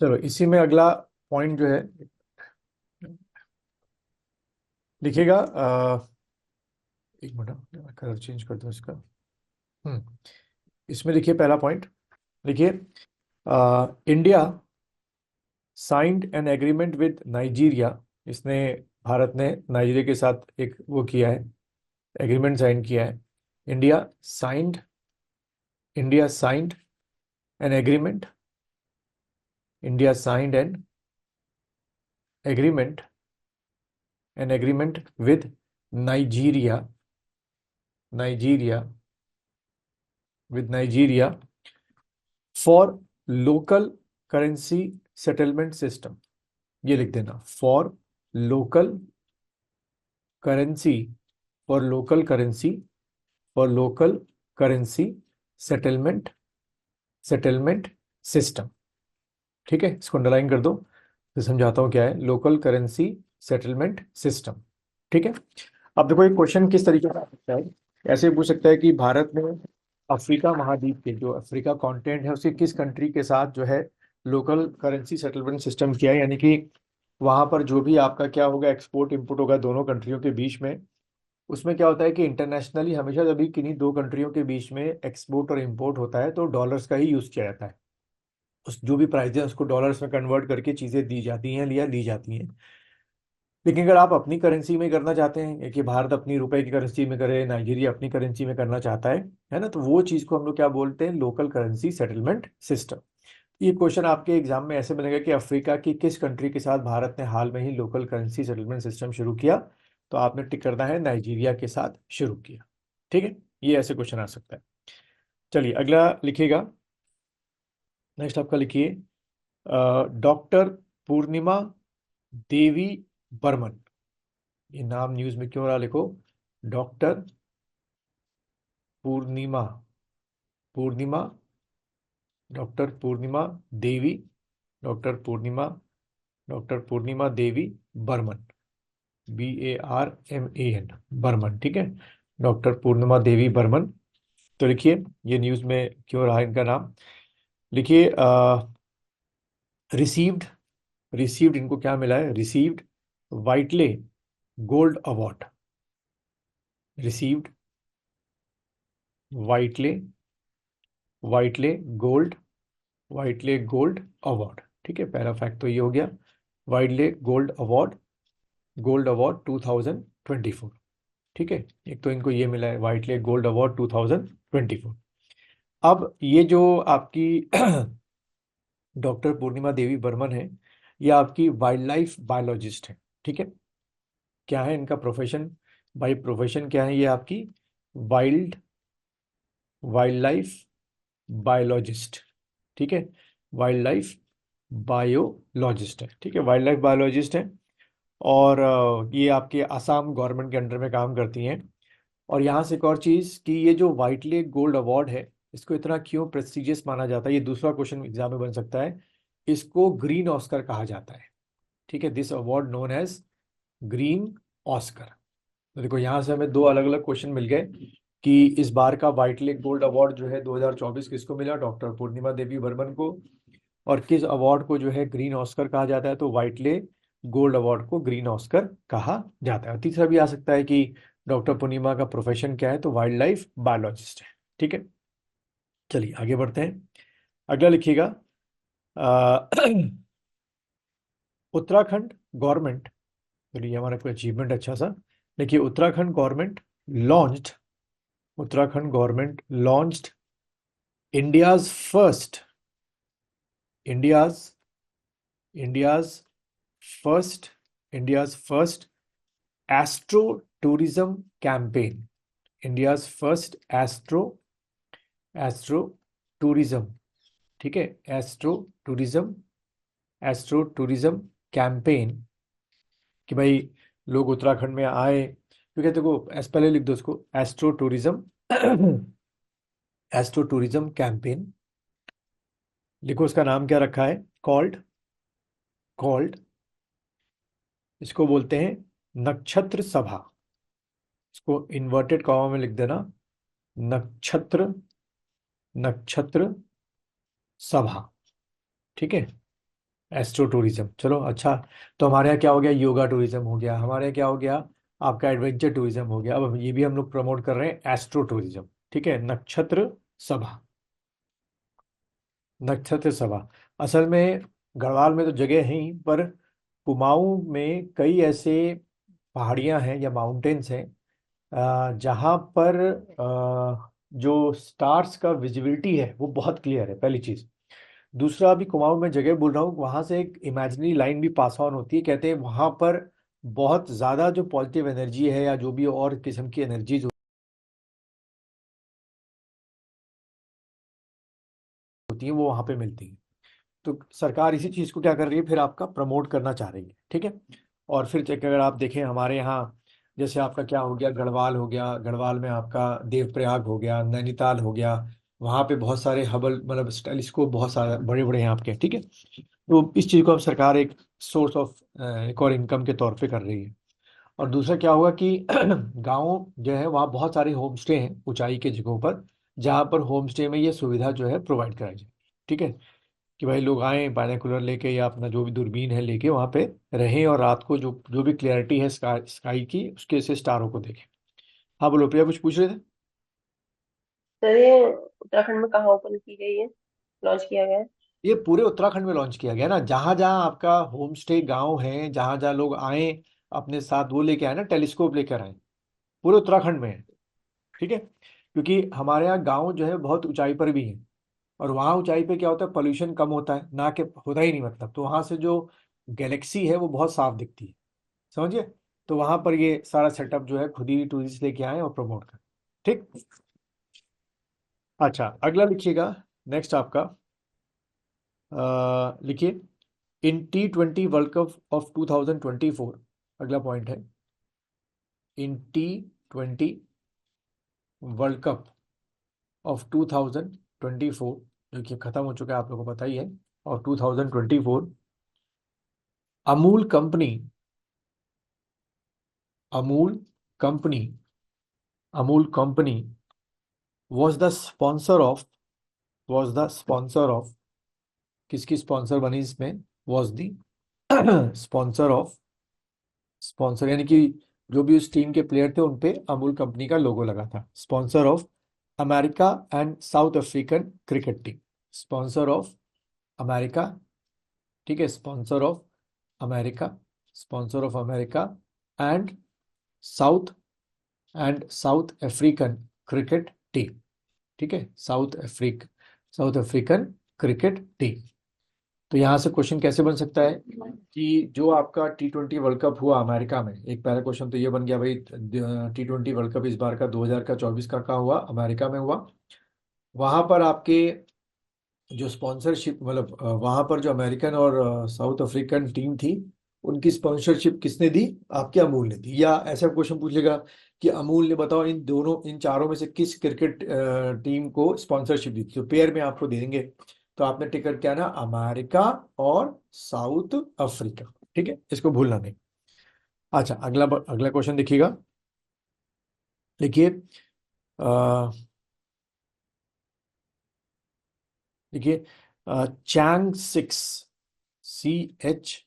चलो इसी में अगला पॉइंट जो है लिखिएगा। एक मिनट, कलर चेंज कर दो इसका। इसमें लिखिए पहला पॉइंट। लिखिए, India signed an agreement with Nigeria. इसने, भारत ने नाइजीरिया के साथ एक वो किया है, एग्रीमेंट साइन किया है। India signed India signed an agreement India signed agreement an agreement with Nigeria Nigeria Nigeria for local currency settlement system. ये लिख देना, for local currency for local currency for local currency settlement settlement system. ठीक है, इसको underline कर दो, फिर समझाता हूँ क्या है लोकल करेंसी सेटलमेंट सिस्टम। ठीक है। अब देखो, एक क्वेश्चन किस तरीके का आ सकता है। ऐसे पूछ सकता है कि भारत में अफ्रीका महाद्वीप के, जो अफ्रीका कॉन्टिनेंट है, उसके किस कंट्री के साथ जो है लोकल करेंसी सेटलमेंट सिस्टम किया है, यानी कि वहां पर जो भी आपका क्या होगा, एक्सपोर्ट इंपोर्ट होगा दोनों कंट्रियों के बीच में। उसमें क्या होता है कि इंटरनेशनली हमेशा जब भी किन्हीं दो कंट्रियों के बीच में एक्सपोर्ट और इंपोर्ट होता है तो डॉलर्स का ही यूज किया जाता है। उस जो भी प्राइस है उसको डॉलर्स में कन्वर्ट करके चीजें दी जाती हैं या ली जाती हैं। लेकिन अगर आप अपनी करेंसी में करना चाहते हैं कि भारत अपनी रुपए की करेंसी में करे, नाइजीरिया अपनी करेंसी में करना चाहता है ना, तो वो चीज को हम लोग क्या बोलते हैं, लोकल करेंसी सेटलमेंट सिस्टम। ये क्वेश्चन आपके एग्जाम में ऐसे बनेगा कि अफ्रीका की किस कंट्री के साथ भारत ने हाल में ही लोकल करेंसी सेटलमेंट सिस्टम शुरू किया। तो आपने टिक करना है नाइजीरिया के साथ शुरू किया। ठीक है, ये ऐसे क्वेश्चन आ सकता है। चलिए अगला लिखिएगा। नेक्स्ट आपका लिखिए, डॉक्टर पूर्णिमा देवी बर्मन। ये नाम न्यूज में क्यों रहा, लिखो, डॉक्टर पूर्णिमा पूर्णिमा डॉक्टर पूर्णिमा देवी डॉक्टर पूर्णिमा डॉक्टर पूर्णिमा देवी बर्मन, BARMAN, बर्मन। ठीक है, डॉक्टर पूर्णिमा देवी बर्मन। तो लिखिए, ये न्यूज में क्यों रहा इनका नाम। लिखिए, रिसीव्ड रिसीव्ड इनको क्या मिला है, received वाइटले gold award. Received वाइटले वाइटले gold वाइटले gold award. ठीक है, पहला फैक्ट तो ये हो गया, वाइटले गोल्ड अवार्ड 2024। ठीक है, एक तो इनको ये मिला है वाइटले गोल्ड अवार्ड 2024। अब ये जो आपकी डॉक्टर पूर्णिमा देवी बर्मन है, ये आपकी वाइल्ड लाइफ बायोलॉजिस्ट है। ठीक है, क्या है इनका प्रोफेशन, बाई प्रोफेशन क्या है ये आपकी, वाइल्ड वाइल्ड लाइफ बायोलॉजिस्ट। ठीक है, वाइल्ड लाइफ बायोलॉजिस्ट है। ठीक है, वाइल्ड लाइफ बायोलॉजिस्ट है। और ये आपके असम गवर्नमेंट के अंडर में काम करती हैं। और यहाँ से एक और चीज़ कि ये जो वाइटले गोल्ड अवार्ड है, इसको इतना क्यों प्रेस्टिजियस माना जाता है, ये दूसरा क्वेश्चन एग्जाम में बन सकता है। इसको ग्रीन ऑस्कर कहा जाता है। ठीक है, this award known as green Oscar. तो देखो, यहाँ से हमें दो अलग अलग क्वेश्चन मिल गए कि इस बार का व्हाइट लेक गोल्ड अवार्ड जो है 2024 किसको मिला, डॉक्टर पूर्णिमा देवी बर्मन को। और किस अवार्ड को जो है ग्रीन ऑस्कर कहा जाता है, तो व्हाइट लेक गोल्ड अवार्ड को ग्रीन ऑस्कर कहा जाता है। और तीसरा भी आ सकता है कि डॉक्टर पूर्णिमा का प्रोफेशन क्या है, तो वाइल्ड लाइफ बायोलॉजिस्ट है। ठीक है, चलिए आगे बढ़ते हैं। अगला लिखिएगा, अ, उत्तराखंड गवर्नमेंट, चलिए ये हमारा कोई अचीवमेंट अच्छा सा। देखिए, launched Uttarakhand government launched India's first India's India's first India's first astro tourism campaign. India's first astro tourism. ठीक है, astro tourism astro tourism campaign, कि भाई लोग उत्तराखंड में आए, क्योंकि देखो पहले लिख दो उसको, astro tourism astro tourism campaign. लिखो उसका नाम क्या रखा है, कॉल्ड इसको बोलते हैं नक्षत्र सभा। इसको इन्वर्टेड कॉमा में लिख देना, नक्षत्र नक्षत्र सभा। ठीक है, एस्ट्रो टूरिज्म, चलो अच्छा। तो हमारे यहाँ क्या हो गया, योगा टूरिज्म हो गया, हमारे यहाँ क्या हो गया, आपका एडवेंचर टूरिज्म हो गया। अब ये भी हम लोग प्रमोट कर रहे हैं एस्ट्रो टूरिज्म, ठीक है। नक्षत्र सभा, नक्षत्र सभा। असल में गढ़वाल में तो जगह है ही, पर कुमाऊं में कई ऐसे पहाड़ियां हैं या माउंटेन्स हैं जहाँ पर जो स्टार्स का विजिबिलिटी है वो बहुत क्लियर है, पहली चीज। दूसरा, अभी कुमाऊं में जगह बोल रहा हूँ, वहां से एक इमेजिनरी लाइन भी पास ऑन होती है। कहते हैं वहां पर बहुत ज्यादा जो पॉजिटिव एनर्जी है या जो भी और किस्म की एनर्जीज होती हैं वो वहां पे मिलती हैं। तो सरकार इसी चीज को क्या कर रही है, फिर आपका प्रमोट करना चाह रही है, ठीक है। और फिर अगर आप देखें हमारे यहाँ, जैसे आपका क्या हो गया, गढ़वाल हो गया, गढ़वाल में आपका देवप्रयाग हो गया, नैनीताल हो गया, वहाँ पे बहुत सारे हबल मतलब टेलीस्कोप बहुत सारे बड़े बड़े हैं आपके, ठीक है। तो इस चीज़ को अब सरकार एक सोर्स ऑफ एक और इनकम के तौर पे कर रही है। और दूसरा क्या होगा कि गांव जो है वहाँ बहुत सारे होम स्टे हैं ऊंचाई के जगहों पर, जहाँ पर होम स्टे में ये सुविधा जो है प्रोवाइड कराई जाए, ठीक है। कि भाई लोग आए बायनोकुलर लेके या अपना जो भी दूरबीन है लेके वहाँ पे रहें, और रात को जो जो भी क्लैरिटी है स्काई की उसके से स्टारों को देखें। हाँ बोलो प्रिया, कुछ पूछ रहे थे। सर ये उत्तराखंड में कहाँ ओपन की गई है, लॉन्च किया गया है? ये पूरे उत्तराखंड में लॉन्च किया गया ना, जहां जहां आपका होम स्टे गाँव है, जहां जहां लोग आए अपने साथ वो लेके आए ना, टेलीस्कोप लेकर आए, पूरे उत्तराखंड में है, ठीक है। क्योंकि हमारे यहाँ गाँव जो है बहुत ऊंचाई पर भी है, और वहाँ ऊंचाई पे क्या होता है, पोल्यूशन कम होता है ना, कि होता ही नहीं मतलब, तो वहां से जो गैलेक्सी है वो बहुत साफ दिखती है, समझिए। तो वहां पर ये सारा सेटअप जो है खुद ही टूरिस्ट लेके आए और प्रमोट करें, ठीक। अच्छा अगला लिखिएगा, नेक्स्ट आपका लिखिए, इन T20 वर्ल्ड कप ऑफ 2024, अगला पॉइंट है, इन T20 वर्ल्ड कप ऑफ 2024, जो कि खत्म हो चुका है आप लोगों को पता ही है, और 2024, Amul company, Amul company, Amul company was the sponsor of, was the sponsor of, किसकी स्पॉन्सर बनी इसमें, was the sponsor of, sponsor यानी कि जो भी उस टीम के प्लेयर थे उन पे अमूल कंपनी का लोगो लगा था, sponsor of America and south African cricket team, sponsor of America, ठीक है, sponsor of America, sponsor of America and south, and south African cricket team, ठीक है, साउथ अफ्रीकन क्रिकेट टीम। तो यहाँ से क्वेश्चन कैसे बन सकता है कि जो आपका T20 वर्ल्ड कप हुआ अमेरिका में, एक पहला क्वेश्चन तो ये बन गया भाई, T20 वर्ल्ड कप इस बार का 2024 का कहाँ हुआ, अमेरिका में हुआ। वहां पर आपके जो स्पॉन्सरशिप मतलब वहां पर जो अमेरिकन और साउथ अफ्रीकन टीम थी, उनकी स्पॉन्सरशिप किसने दी, आपके अमूल ने दी। या ऐसा क्वेश्चन पूछ लेगा कि अमूल ने बताओ इन दोनों इन चारों में से किस क्रिकेट टीम को स्पॉन्सरशिप दी थी, तो पेयर में आपको दे देंगे। तो आपने टिकट क्या ना, अमेरिका और साउथ अफ्रीका, ठीक है, इसको भूलना नहीं। अच्छा अगला अगला क्वेश्चन देखिएगा, देखिए देखिए Chang'e six, CHANG,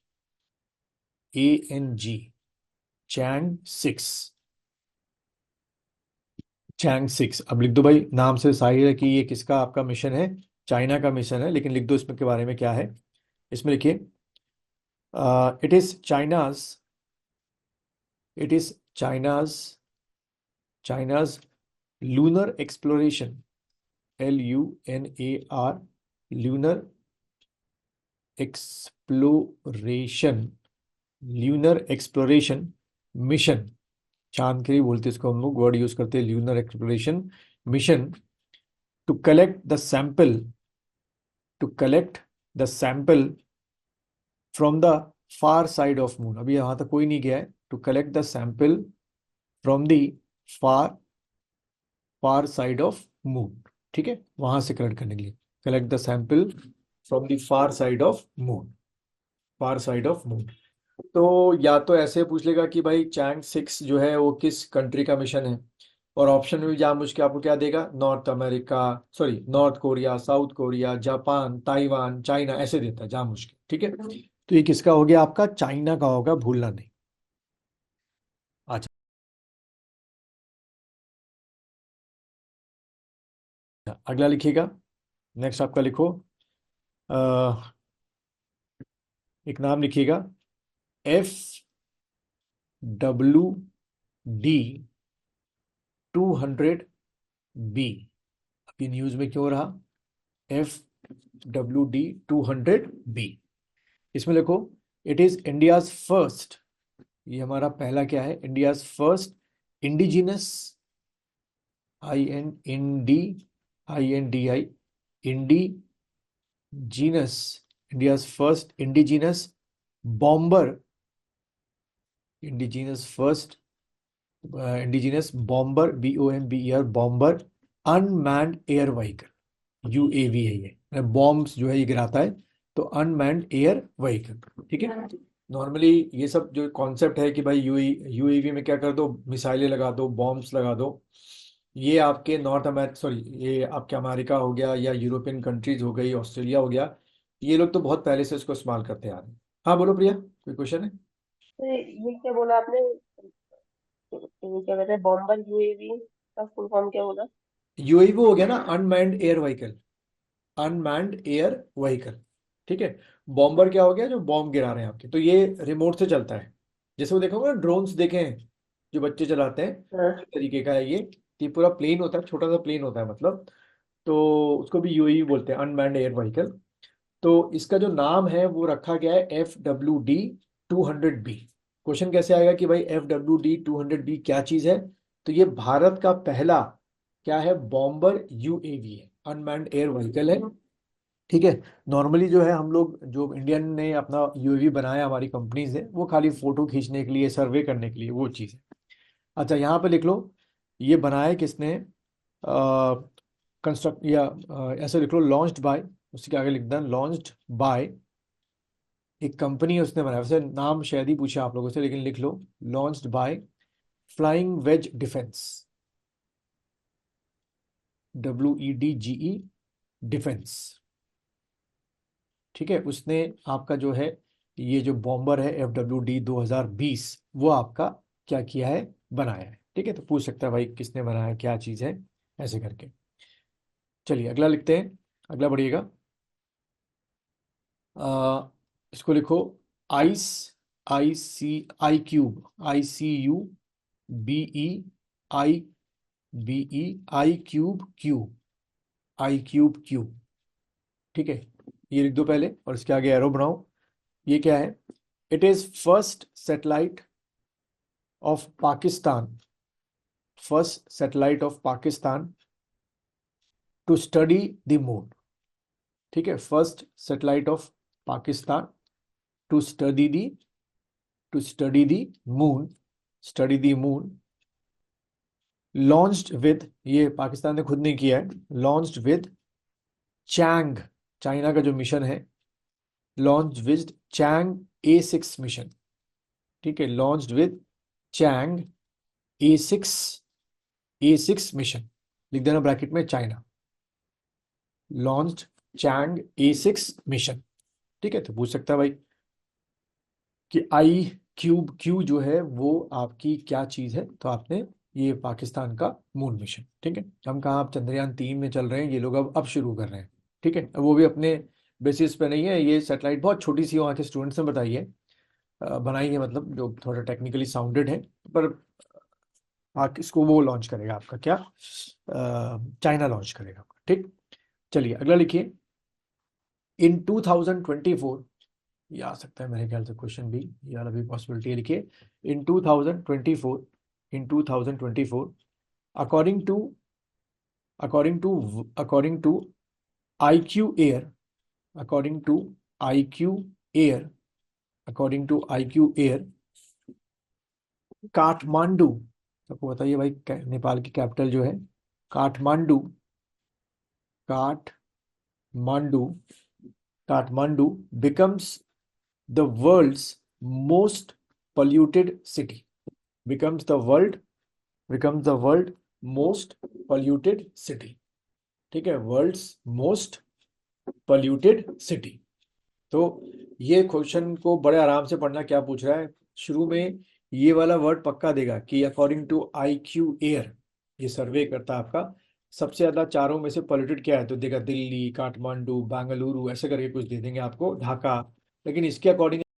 Chang'e six, Chang'e six. अब लिख दो भाई, नाम से जाहिर है कि ये किसका आपका मिशन है, चाइना का मिशन है, लेकिन लिख दो इसमें के बारे में क्या है। इसमें लिखिए, it is China's, it is China's, China's lunar exploration, LUNAR, lunar exploration, lunar exploration mission, चांद के लिए बोलते हैं इसको हम लोग, वर्ड यूज करते हैं lunar exploration mission, to collect the sample, to collect the sample from the far side of moon. अभी यहां तक कोई नहीं गया है, to collect the sample from the far, far side of moon, ठीक है, वहां से कलेक्ट करने के लिए, collect the sample from the far side of moon, far side of moon. तो या तो ऐसे पूछ लेगा कि भाई चैंग सिक्स जो है वो किस कंट्री का मिशन है, और ऑप्शन में भी जानबूझ के आपको क्या देगा, north America, sorry north Korea, south Korea, Japan, Taiwan, China, ऐसे देता है जानबूझ के। ठीक है, तो ये किसका हो गया आपका, चाइना का होगा, भूलना नहीं। अच्छा, अगला लिखिएगा। नेक्स्ट आपका लिखो, एक नाम लिखिएगा, FWD 200B। अभी न्यूज में क्यों रहा FWD 200B? इसमें लिखो, इट इज इंडियाज फर्स्ट, ये हमारा पहला क्या है, India's first indigenous, INDI indigenous, India's first indigenous bomber, indigenous first indigenous bomber, BOMBER bomber unmanned air vehicle, UAV है ये, बॉम्ब्स जो है ये गिराता है, तो अनमैन्ड एयर व्हीकल। ठीक है, नॉर्मली ये सब जो कॉन्सेप्ट है कि भाई UAV में क्या कर दो, मिसाइलें लगा दो, बॉम्ब्स लगा दो, ये आपके नॉर्थ अमेरिका, सॉरी, ये आपके अमेरिका हो गया या यूरोपियन कंट्रीज हो गई, ऑस्ट्रेलिया हो गया, ये लोग तो बहुत पहले से इसको इस्तेमाल करते आ रहे हैं। हाँ बोलो प्रिया, कोई क्वेश्चन है? तो ये क्या बोला आपने? ये क्या कहते हैं, बॉम्बर यूएवी का फुल फॉर्म क्या बोला? UAV हो गया ना, unmanned air vehicle, unmanned air vehicle. ठीक है, बॉम्बर क्या हो गया, जो बॉम्ब गिरा रहे हैं आपके, तो ये रिमोट से चलता है। जैसे वो देखोगे ना, ड्रोन्स देखे हैं जो बच्चे चलाते हैं, हाँ। इस तरीके का है ये पूरा प्लेन होता है, छोटा सा प्लेन होता है मतलब, तो उसको भी UAV बोलते हैं, अनमैन्ड एयर व्हीकल। तो इसका जो नाम है वो रखा गया है FWD 200B। क्वेश्चन कैसे आएगा कि भाई FWD 200B क्या चीज है, तो ये भारत का पहला क्या है, बॉम्बर UAV है, अनमैन्ड एयर व्हीकल है। ठीक है, नॉर्मली जो है हम लोग, जो इंडियन ने अपना UAV बनाया, हमारी कंपनीज है, वो खाली फोटो खींचने के लिए, सर्वे करने के लिए, वो चीज़ है। अच्छा, यहाँ पे लिख लो, ये बनाया किसने, कंस्ट्रक्ट या ऐसे लिख लो, लॉन्च्ड बाय, उसके आगे लिख देना लॉन्च्ड बाय, एक कंपनी है उसने बनाया, वैसे नाम शायद ही पूछा आप लोगों से, लेकिन लिख लो launched by flying wedge defence, WEDGE defence. ठीक है, उसने आपका जो है, ये जो बॉम्बर है FWD 2020, वो आपका क्या किया है, बनाया है। ठीक है, तो पूछ सकता है भाई किसने बनाया, क्या चीज़ है, ऐसे करके। चलिए अगला लिखते हैं, अगला बढ़िएगा। इसको लिखो, आइस, ICUBE I क्यूब, ठीक है, ये लिख दो पहले और इसके आगे एरो बनाओ। ये क्या है, it is first satellite of Pakistan, first satellite of Pakistan to study the moon. ठीक है, first satellite of Pakistan to study the, to study the moon, study the moon, launched with, ये पाकिस्तान ने खुद नहीं किया है, लॉन्च्ड विद चैंग, चाइना का जो मिशन है, launch with Chang A6 mission. ठीक है, launched with Chang A6 mission, लिख देना ब्रैकेट में China, launched Chang A6 mission. ठीक है, तो पूछ सकता है भाई कि ICUBE जो है वो आपकी क्या चीज है, तो आपने ये पाकिस्तान का मून मिशन। ठीक है, हम कहाँ, आप चंद्रयान 3 में चल रहे हैं, ये लोग अब शुरू कर रहे हैं। ठीक है, वो भी अपने बेसिस पे नहीं है, ये सैटेलाइट बहुत छोटी सी वहाँ के स्टूडेंट्स ने बताई है, बनाई है, मतलब जो थोड़ा टेक्निकली साउंडेड है, पर इसको वो लॉन्च करेगा आपका क्या, चाइना लॉन्च करेगा आपका। ठीक, चलिए अगला लिखिए, इन 2024, ये आ सकता है मेरे ख्याल से क्वेश्चन भी, यार अभी पॉसिबिलिटी है, लिखिए, in 2024, in 2024, according to according to IQ air, according to IQ air, according to IQ air, Kathmandu, सबको बताइए भाई, नेपाल की कैपिटल जो है, Kathmandu, Kathmandu, Kathmandu becomes the world's most polluted city, becomes the world most polluted city। ठीक है, वर्ल्ड्स मोस्ट polluted city। तो ये क्वेश्चन को बड़े आराम से पढ़ना, क्या पूछ रहा है शुरू में, ये वाला वर्ड पक्का देगा कि अकॉर्डिंग टू IQ एयर, ये सर्वे करता है आपका, सबसे ज्यादा चारों में से पॉल्यूटेड क्या है, तो देगा दिल्ली, काठमांडू, बेंगलुरु, ऐसे करके कुछ दे देंगे आपको, ढाका। लेकिन इसके अकॉर्डिंग